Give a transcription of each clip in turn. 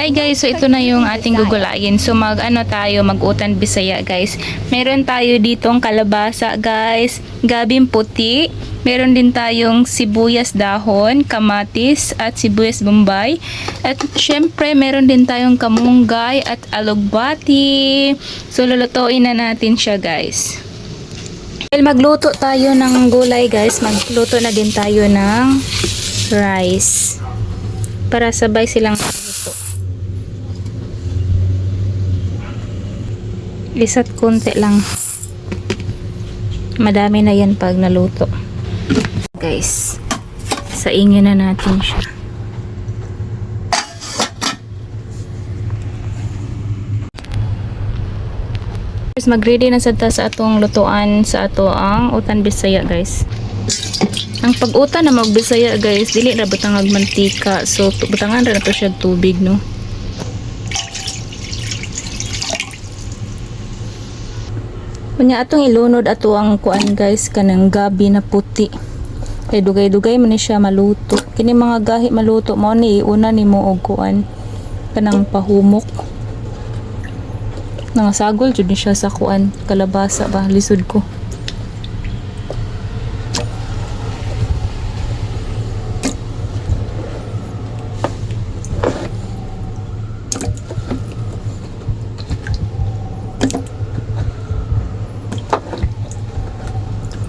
Hi guys, so ito na yung ating gugulayin. So mag-utan Bisaya guys. Meron tayo ditong kalabasa guys, gabing puti. Meron din tayong sibuyas dahon, kamatis at sibuyas bombay. At syempre meron din tayong kamunggay at alugbati. So lulutuin na natin siya guys. Dahil magluto tayo ng gulay guys, magluto na din tayo ng rice. Para sabay silang luto. Isa't konti lang. Madami na yan pag naluto. Guys, saingin na natin siya. Guys, mag-ready na sa atong lutuan sa ato ang utan Bisaya guys. Ang pag-utan na mag-Bisaya guys, dili ra butangag mantika. So butangan ra na to siya tubig no. Kunya atong ilunod ato ang kuan guys kanang gabi na puti. Kay dugay-dugay man ni siya maluto. Kini mga gahi maluto mo ni una nimo og kuan kanang pahumok. Nangasagol jud ni siya sa kuan kalabasa ba lisod ko.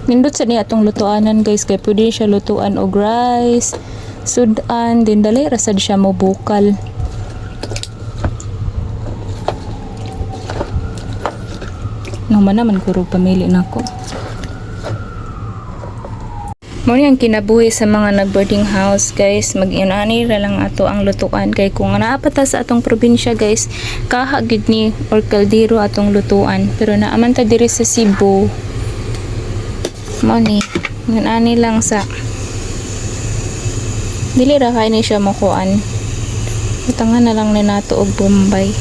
Nindot sa niya atong lutuanan guys, kay pwede siya lutuan og rice, sudan, din dali rasad siya mo bukal. Nung manaman ko pamili nako. Mao ang kinabuhi sa mga nag-boarding house guys, mag-inani ra lang ato ang lutuan kay kung naapata sa atong probinsya guys, kahagid ni or kaldero atong lutuan. Pero naaman ta diri sa Cebu. Money ani lang sa dili ra kay ni siya makuan utangan na lang ni nato og bombay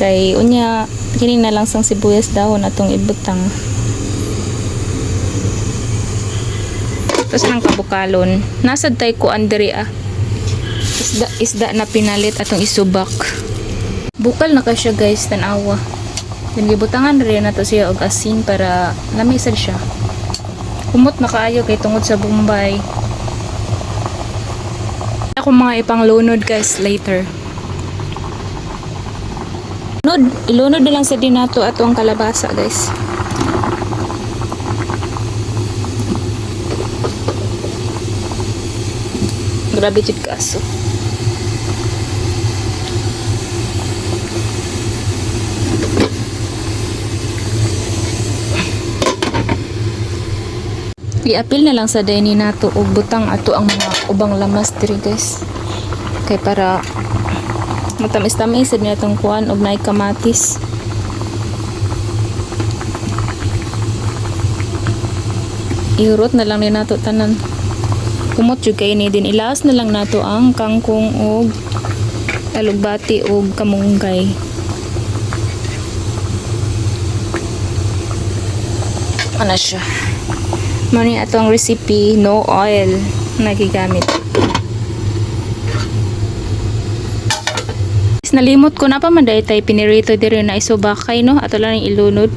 kay unya kini na lang sang sibuyas dahon atong ibutang tapos nang kabukalon nasad tay kuan diri isda na pinalit atong isubak bukal na ka siya guys tan-awa. Then gibutangan rin na to siya og asin para lamisad siya. Kumot na kaayo kay tungod sa bombay. Ako mga ipanglunod guys later. Ilunod na lang sa dinato ato ang kalabasa guys. Grabe jud kaso. I-apil na lang sa dini nato og butang ato ang mga ubang lamas diri guys. Kay para matamis-tamis sad niya tong kuan og nay kamatis. Iurot na lang ni nato tanan. Kumot jud kay ni din ilaas na lang nato ang kangkong og alugbati og kamunggay. Ano siya? Mani atong recipe, no oil nagigamit. Nalimot ko na pa man daytay pinirito diri na isubakay no ato lang ilunod.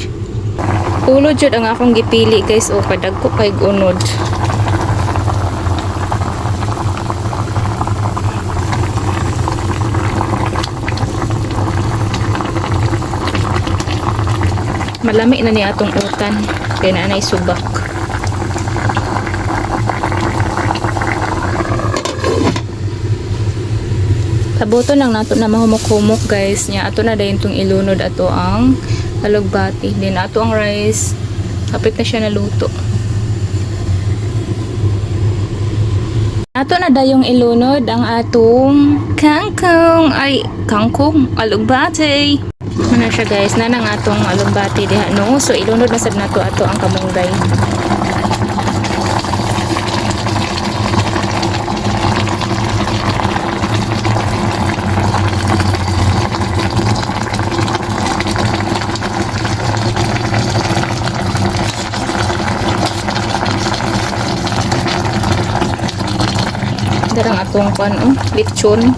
Ulo jud ang akong gipili guys o kadagko kay unod. Malami na ni atong utan kay naanay subak. Tabuto lang nato na mahumok-humok guys nya ato na dayon tong ilunod ato ang alugbati din ato ang rice kapit na siya naluto. Ato na dayong ilunod ang atong kangkong alugbati. Ano siya guys na nang atong alugbati diha no so ilunod na sad nato ato ang kamunggay. darang atong kuan lechon.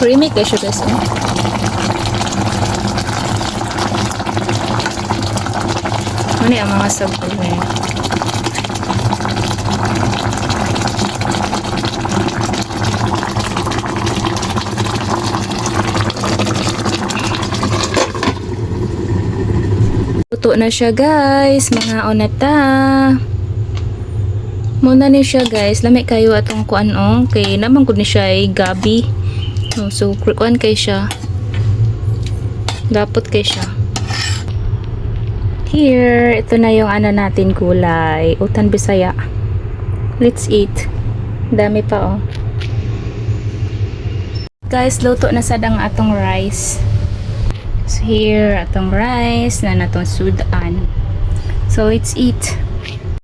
Creamy kayo siya guys. Ano yung mga sabon na yun? Luto na siya guys, mga onata. Muna ni siya guys, lami kayo atong kuan kay naman gud ni siya ay gabi. So kuan kay siya. Dapat kay siya. Here, ito na yung ano natin gulay, utan bisaya. Let's eat. Dami pa Guys, luto na sad ang atong rice. So here, atong rice na natong sudan. So let's eat.